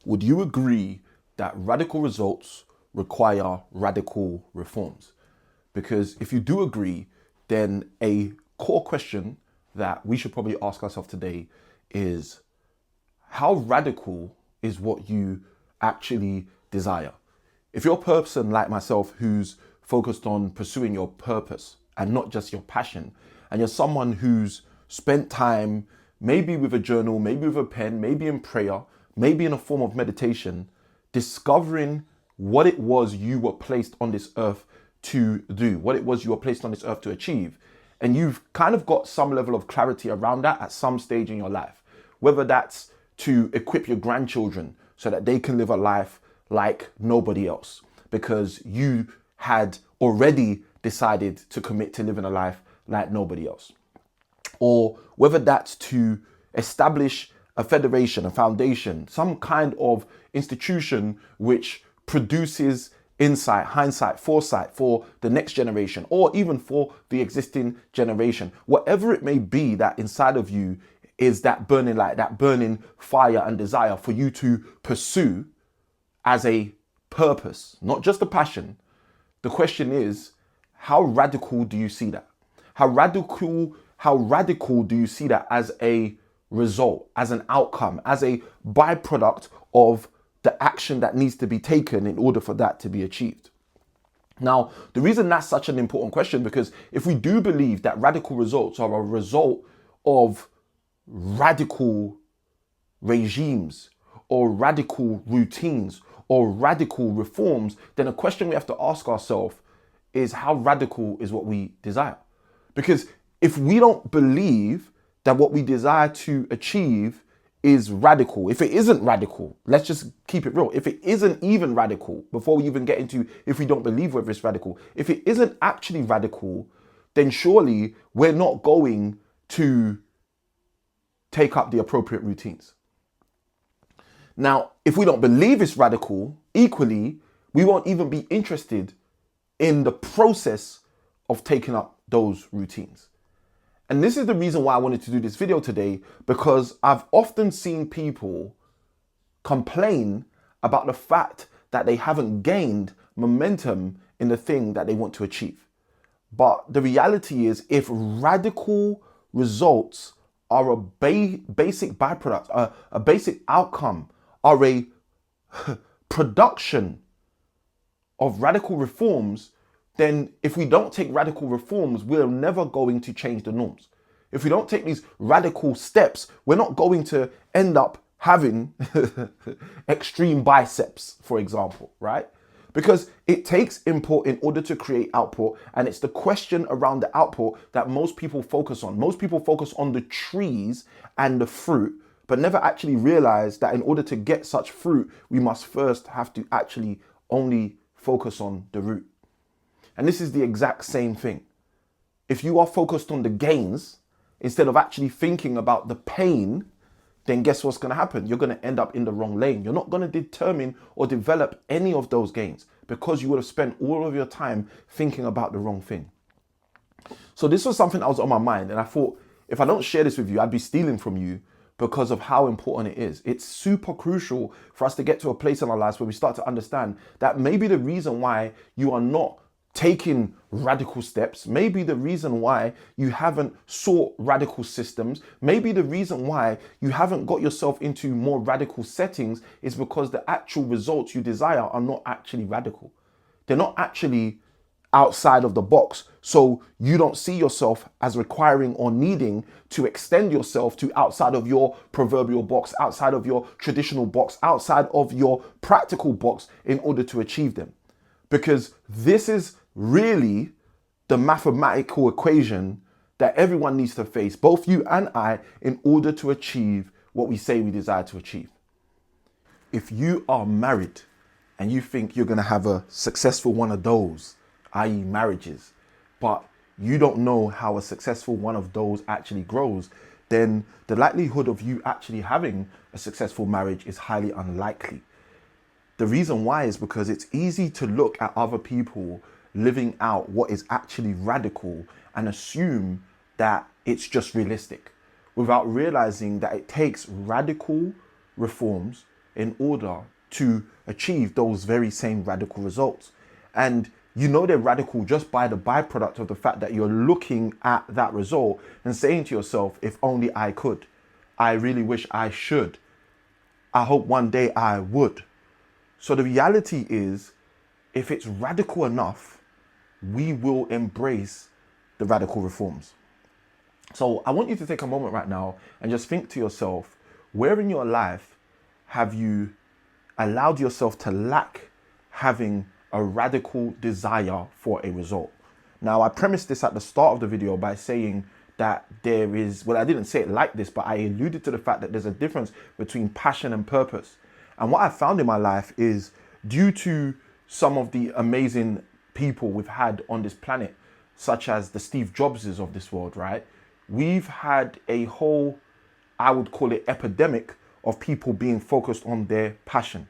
Would you agree that radical results require radical reforms? Because if you do agree, then a core question that we should probably ask ourselves today is, how radical is what you actually desire? If you're a person like myself who's focused on pursuing your purpose and not just your passion, and you're someone who's spent time maybe with a journal, maybe with a pen, maybe in prayer, maybe in a form of meditation, discovering what it was you were placed on this earth to do, what it was you were placed on this earth to achieve, and you've kind of got some level of clarity around that at some stage in your life, whether that's to equip your grandchildren so that they can live a life like nobody else because you had already decided to commit to living a life like nobody else, or whether that's to establish a federation, a foundation, some kind of institution which produces insight, hindsight, foresight for the next generation, or even for the existing generation. Whatever it may be that inside of you is that burning light, that burning fire and desire for you to pursue as a purpose, not just a passion. The question is, how radical do you see that? How radical do you see that as a result, as an outcome, as a byproduct of the action that needs to be taken in order for that to be achieved? Now, the reason that's such an important question, because if we do believe that radical results are a result of radical regimes or radical routines or radical reforms, then a question we have to ask ourselves is, how radical is what we desire? Because if we don't believe that what we desire to achieve is radical, if it isn't radical, let's just keep it real. If it isn't even radical, before we even get into if we don't believe whether it's radical, if it isn't actually radical, then surely we're not going to take up the appropriate routines. Now, if we don't believe it's radical, equally, we won't even be interested in the process of taking up those routines. And this is the reason why I wanted to do this video today, because I've often seen people complain about the fact that they haven't gained momentum in the thing that they want to achieve. But the reality is, if radical results are a basic byproduct, a basic outcome, are a production of radical reforms, then if we don't take radical reforms, we're never going to change the norms. If we don't take these radical steps, we're not going to end up having extreme biceps, for example, right? Because it takes input in order to create output, and it's the question around the output that most people focus on. Most people focus on the trees and the fruit, but never actually realize that in order to get such fruit, we must first have to actually only focus on the root. And this is the exact same thing. If you are focused on the gains instead of actually thinking about the pain, then guess what's going to happen? You're going to end up in the wrong lane. You're not going to determine or develop any of those gains because you would have spent all of your time thinking about the wrong thing. So this was something that was on my mind, and I thought, if I don't share this with you, I'd be stealing from you, because of how important it is. It's super crucial for us to get to a place in our lives where we start to understand that maybe the reason why you are not taking radical steps, maybe the reason why you haven't sought radical systems, maybe the reason why you haven't got yourself into more radical settings is because the actual results you desire are not actually radical. They're not actually outside of the box. So you don't see yourself as requiring or needing to extend yourself to outside of your proverbial box, outside of your traditional box, outside of your practical box in order to achieve them. Because this is really the mathematical equation that everyone needs to face, both you and I, in order to achieve what we say we desire to achieve. If you are married and you think you're going to have a successful one of those, i.e. marriages, but you don't know how a successful one of those actually grows, then the likelihood of you actually having a successful marriage is highly unlikely. The reason why is because it's easy to look at other people living out what is actually radical and assume that it's just realistic, without realizing that it takes radical reforms, in order to achieve those very same radical results. And you know they're radical just by the byproduct of the fact that you're looking at that result and saying to yourself, if only I could. I really wish I should. I hope one day I would. So the reality is, if it's radical enough, we will embrace the radical reforms. So I want you to take a moment right now and just think to yourself, where in your life have you allowed yourself to lack having a radical desire for a result? Now, I premised this at the start of the video by saying that there is, well, I didn't say it like this, but I alluded to the fact that there's a difference between passion and purpose. And what I found in my life is, due to some of the amazing people we've had on this planet, such as the Steve Jobses of this world, right? We've had a whole, I would call it, epidemic of people being focused on their passion.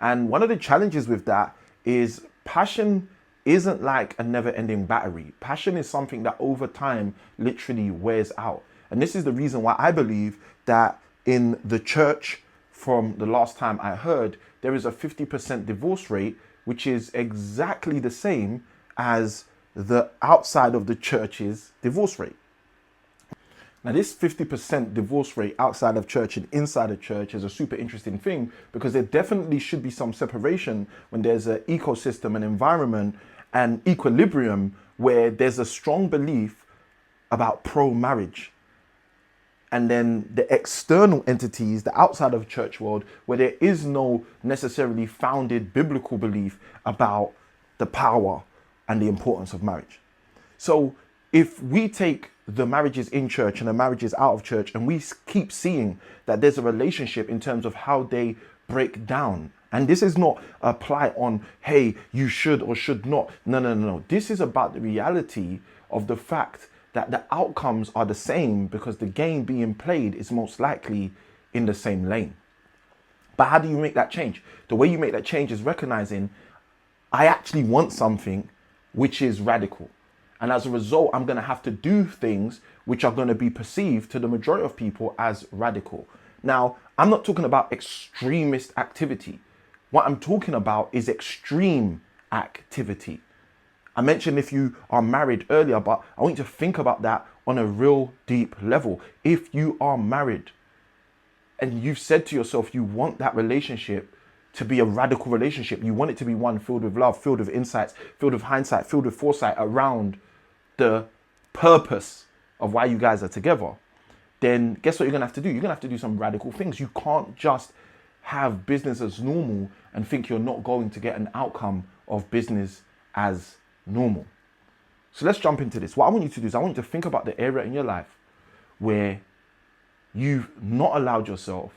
And one of the challenges with that is passion isn't like a never-ending battery. Passion is something that over time literally wears out. And this is the reason why I believe that in the church, from the last time I heard, there is a 50% divorce rate, which is exactly the same as the outside of the church's divorce rate. Now, this 50% divorce rate outside of church and inside of church is a super interesting thing, because there definitely should be some separation when there's an ecosystem, an environment, and equilibrium where there's a strong belief about pro-marriage. And then the external entities, the outside of church world, where there is no necessarily founded biblical belief about the power and the importance of marriage. So if we take the marriages in church and the marriages out of church, and we keep seeing that there's a relationship in terms of how they break down, and this is not apply on, hey, you should or should not. No. This is about the reality of the fact that the outcomes are the same, because the game being played is most likely in the same lane. But how do you make that change? The way you make that change is recognizing, I actually want something which is radical. And as a result, I'm going to have to do things which are going to be perceived to the majority of people as radical. Now, I'm not talking about extremist activity. What I'm talking about is extreme activity. I mentioned if you are married earlier, but I want you to think about that on a real deep level. If you are married and you've said to yourself, you want that relationship to be a radical relationship, you want it to be one filled with love, filled with insights, filled with hindsight, filled with foresight around the purpose of why you guys are together, then guess what you're going to have to do? You're going to have to do some radical things. You can't just have business as normal and think you're not going to get an outcome of business as normal. So let's jump into this. What I want you to do is I want you to think about the area in your life where you've not allowed yourself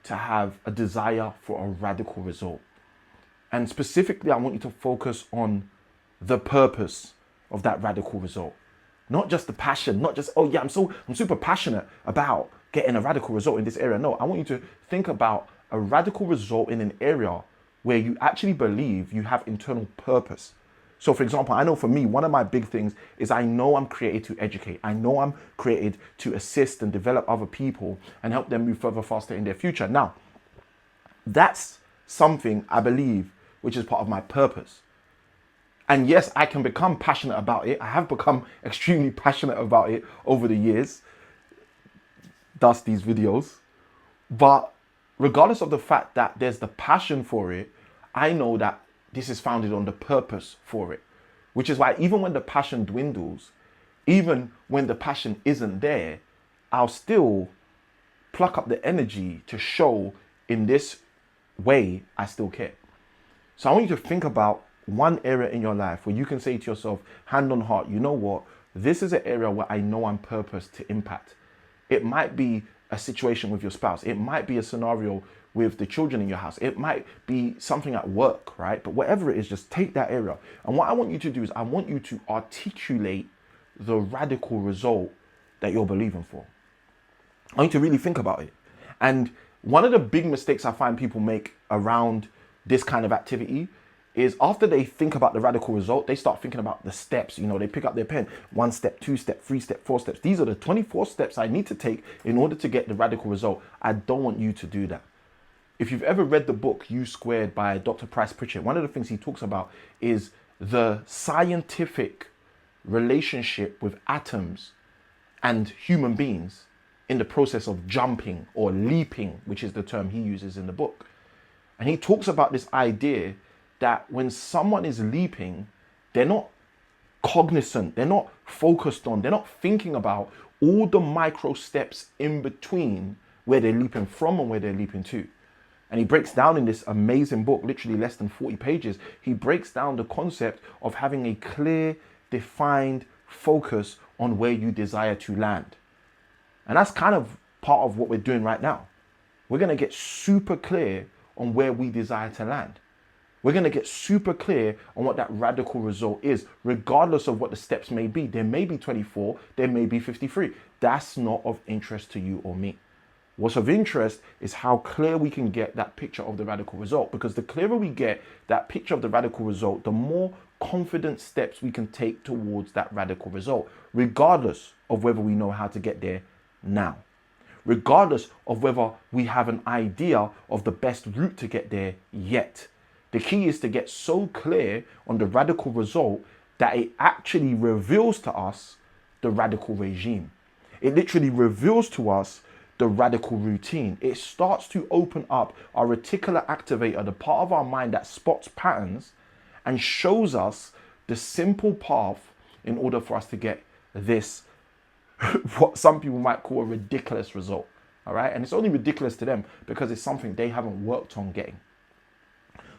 to have a desire for a radical result. And specifically, I want you to focus on the purpose of that radical result. Not just the passion, not just, oh yeah, I'm super passionate about getting a radical result in this area. No, I want you to think about a radical result in an area where you actually believe you have internal purpose. So for example, I know for me, one of my big things is I know I'm created to educate. I know I'm created to assist and develop other people and help them move further faster in their future. Now, that's something I believe which is part of my purpose. And yes, I can become passionate about it. I have become extremely passionate about it over the years, thus these videos. But regardless of the fact that there's the passion for it, I know that this is founded on the purpose for it, which is why even when the passion dwindles, even when the passion isn't there, I'll still pluck up the energy to show in this way I still care. So I want you to think about one area in your life where you can say to yourself, hand on heart, you know what? This is an area where I know I'm purposed to impact. It might be a situation with your spouse. It might be a scenario with the children in your house. It might be something at work, right? But whatever it is, just take that area. And what I want you to do is I want you to articulate the radical result that you're believing for. I want you to really think about it. And one of the big mistakes I find people make around this kind of activity is after they think about the radical result, they start thinking about the steps. You know, they pick up their pen, 1 step, 2 step, 3 step, 4 steps. These are the 24 steps I need to take in order to get the radical result. I don't want you to do that. if you've ever read the book U Squared by Dr. Price Pritchett, one of the things he talks about is the scientific relationship with atoms and human beings in the process of jumping or leaping, which is the term he uses in the book. And he talks about this idea that when someone is leaping, they're not cognizant, they're not focused on, they're not thinking about all the micro steps in between where they're leaping from and where they're leaping to. And he breaks down in this amazing book, literally less than 40 pages, he breaks down the concept of having a clear, defined focus on where you desire to land. And that's kind of part of what we're doing right now. We're going to get super clear on where we desire to land. We're going to get super clear on what that radical result is, regardless of what the steps may be. There may be 24, there may be 53. That's not of interest to you or me. What's of interest is how clear we can get that picture of the radical result, because the clearer we get that picture of the radical result, the more confident steps we can take towards that radical result, regardless of whether we know how to get there now, regardless of whether we have an idea of the best route to get there yet. The key is to get so clear on the radical result that it actually reveals to us the radical regime. It literally reveals to us the radical routine. It starts to open up our reticular activator, the part of our mind that spots patterns and shows us the simple path in order for us to get this, what some people might call a ridiculous result. All right. And it's only ridiculous to them because it's something they haven't worked on getting.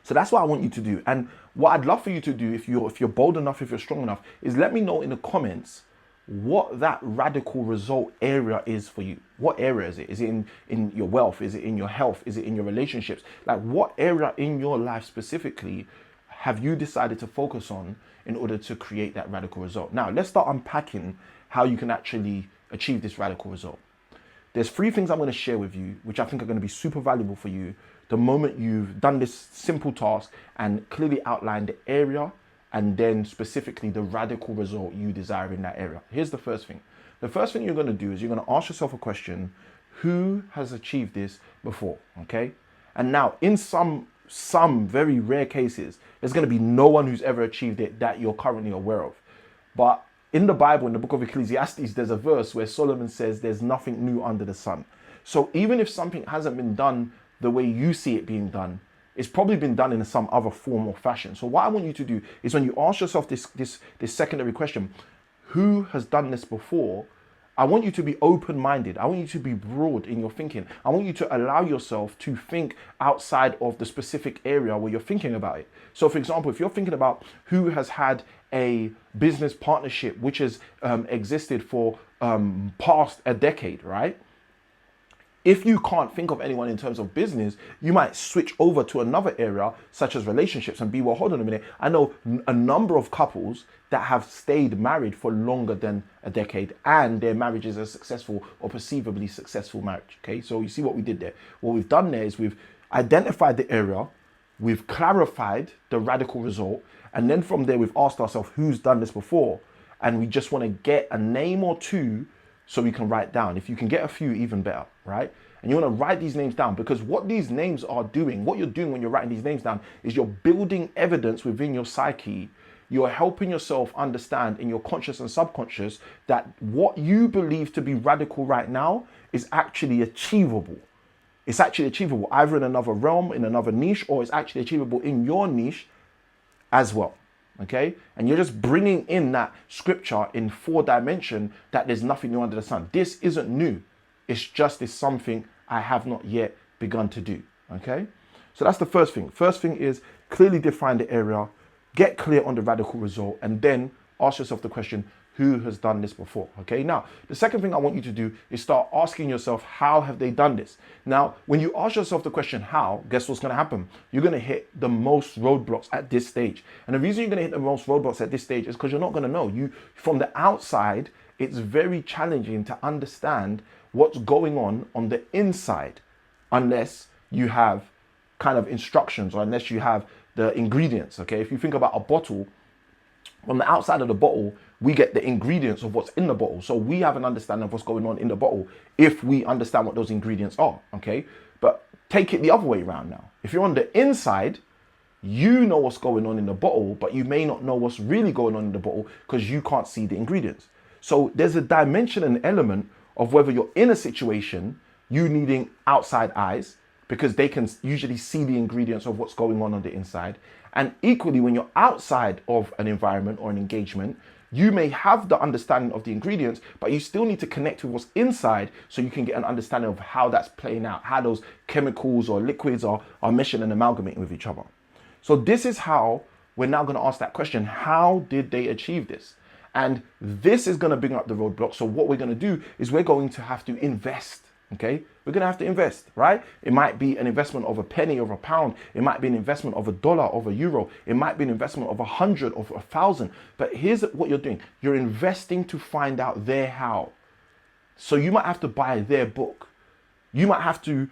So that's what I want you to do. And what I'd love for you to do, if you're bold enough, if you're strong enough, is let me know in the comments what that radical result area is for you. What area is it? Is it in your wealth? Is it in your health? Is it in your relationships? Like, what area in your life specifically have you decided to focus on in order to create that radical result? Now, let's start unpacking how you can actually achieve this radical result. There's 3 things I'm going to share with you, which I think are going to be super valuable for you the moment you've done this simple task and clearly outlined the area and then specifically the radical result you desire in that area. Here's the first thing. The first thing you're going to do is you're going to ask yourself a question: who has achieved this before? Okay. And now in some very rare cases, there's going to be no one who's ever achieved it that you're currently aware of. But in the Bible, in the book of Ecclesiastes, there's a verse where Solomon says there's nothing new under the sun. So even if something hasn't been done the way you see it being done, it's probably been done in some other form or fashion. So what I want you to do is, when you ask yourself this secondary question, who has done this before, I want you to be open-minded. I want you to be broad in your thinking. I want you to allow yourself to think outside of the specific area where you're thinking about it. So for example, if you're thinking about who has had a business partnership which has existed for past a decade, right? If you can't think of anyone in terms of business, you might switch over to another area such as relationships and be, well, hold on a minute. I know a number of couples that have stayed married for longer than a decade and their marriage is a successful or perceivably successful marriage. Okay, so you see what we did there. What we've done there is we've identified the area, we've clarified the radical result, and then from there we've asked ourselves who's done this before, and we just want to get a name or two so we can write down. If you can get a few, even better, right? And you want to write these names down, because what these names are doing, what you're doing when you're writing these names down, is you're building evidence within your psyche. You're helping yourself understand in your conscious and subconscious that what you believe to be radical right now is actually achievable. It's actually achievable either in another realm, in another niche, or it's actually achievable in your niche as well. Okay, and you're just bringing in that scripture in 4 dimension that there's nothing new under the sun. This isn't new. It's just is something I have not yet begun to do. Okay, so that's the first thing. First thing is clearly define the area, get clear on the radical result, and then ask yourself the question, who has done this before? Okay, now the second thing I want you to do is start asking yourself, how have they done this? Now, when you ask yourself the question, how, guess what's going to happen? You're going to hit the most roadblocks at this stage. And the reason you're going to hit the most roadblocks at this stage is because you're not going to know. You, from the outside, it's very challenging to understand what's going on the inside, unless you have kind of instructions or unless you have the ingredients. Okay, if you think about a bottle, on the outside of the bottle, we get the ingredients of what's in the bottle. So we have an understanding of what's going on in the bottle if we understand what those ingredients are, okay? But take it the other way around now. If you're on the inside, you know what's going on in the bottle, but you may not know what's really going on in the bottle because you can't see the ingredients. So there's a dimension and element of whether you're in a situation, you needing outside eyes, because they can usually see the ingredients of what's going on the inside. And equally, when you're outside of an environment or an engagement, you may have the understanding of the ingredients, but you still need to connect with what's inside so you can get an understanding of how that's playing out, how those chemicals or liquids are meshing and amalgamating with each other. So this is how we're now going to ask that question: how did they achieve this? And this is going to bring up the roadblock. So what we're going to do is we're going to have to invest. Okay, we're going to have to invest, right? It might be an investment of a penny or a pound. It might be an investment of $1 or €1. It might be an investment of 100 or 1,000. But here's what you're doing. You're investing to find out their how. So you might have to buy their book. You might have to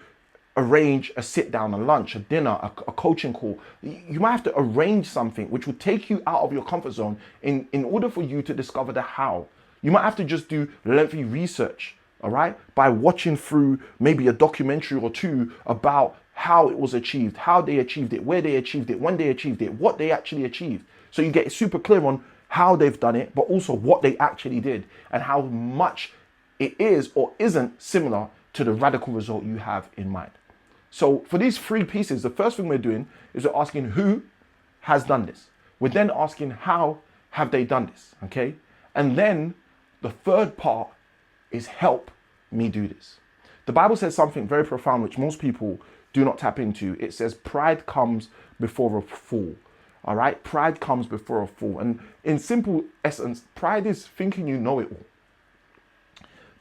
arrange a sit down, a lunch, a dinner, a coaching call. You might have to arrange something which will take you out of your comfort zone in order for you to discover the how. You might have to just do lengthy research, all right, by watching through maybe a documentary or two about how it was achieved, how they achieved it, where they achieved it, when they achieved it, what they actually achieved. So you get super clear on how they've done it, but also what they actually did and how much it is or isn't similar to the radical result you have in mind. So for these three pieces, the first thing we're doing is we're asking who has done this. We're then asking how have they done this, okay? And then the third part is help me do this. The Bible says something very profound which most people do not tap into. It says pride comes before a fall. All right, pride comes before a fall. And in simple essence, pride is thinking you know it all.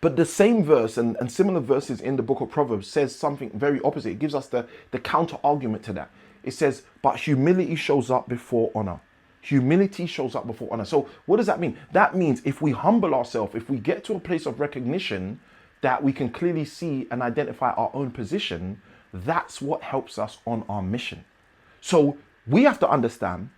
But the same verse and similar verses in the book of Proverbs says something very opposite. It gives us the counter argument to that. It says, but humility shows up before honor. Humility shows up before honor. So what does that mean? That means if we humble ourselves, if we get to a place of recognition that we can clearly see and identify our own position, that's what helps us on our mission. So we have to understand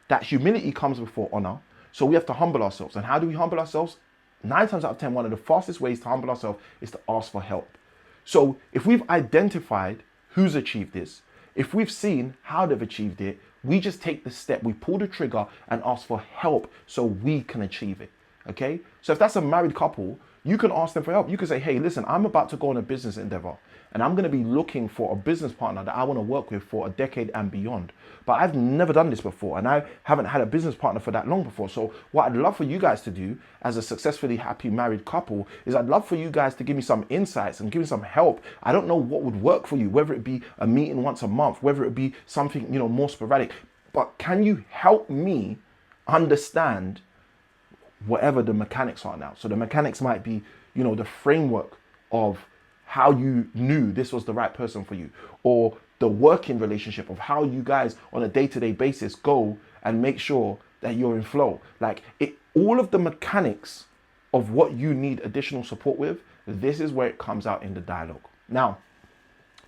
that humility comes before honor. So we have to humble ourselves. And how do we humble ourselves? 9 times out of 10, one of the fastest ways to humble ourselves is to ask for help. So if we've identified who's achieved this, if we've seen how they've achieved it, we just take the step, we pull the trigger and ask for help so we can achieve it, okay? So if that's a married couple, you can ask them for help. You can say, hey, listen, I'm about to go on a business endeavor and I'm gonna be looking for a business partner that I wanna work with for a decade and beyond. But I've never done this before and I haven't had a business partner for that long before. So what I'd love for you guys to do as a successfully happy married couple is I'd love for you guys to give me some insights and give me some help. I don't know what would work for you, whether it be a meeting once a month, whether it be something, more sporadic, but can you help me understand whatever the mechanics are now? So the mechanics might be, the framework of how you knew this was the right person for you, or the working relationship of how you guys on a day-to-day basis go and make sure that you're in flow. All of the mechanics of what you need additional support with, this is where it comes out in the dialogue. Now,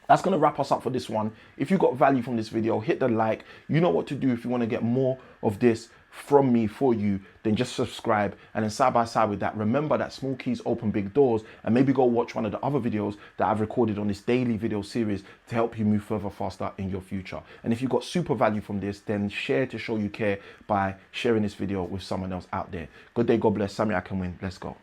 that's going to wrap us up for this one. If you got value from this video, hit the like. You know what to do if you want to get more of this from me for you, then just subscribe. And then side by side with that, remember that small keys open big doors, and maybe go watch one of the other videos that I've recorded on this daily video series to help you move further faster in your future. And if you got super value from this, then share to show you care by sharing this video with someone else out there. Good day, God bless. Sami I can win. Let's go.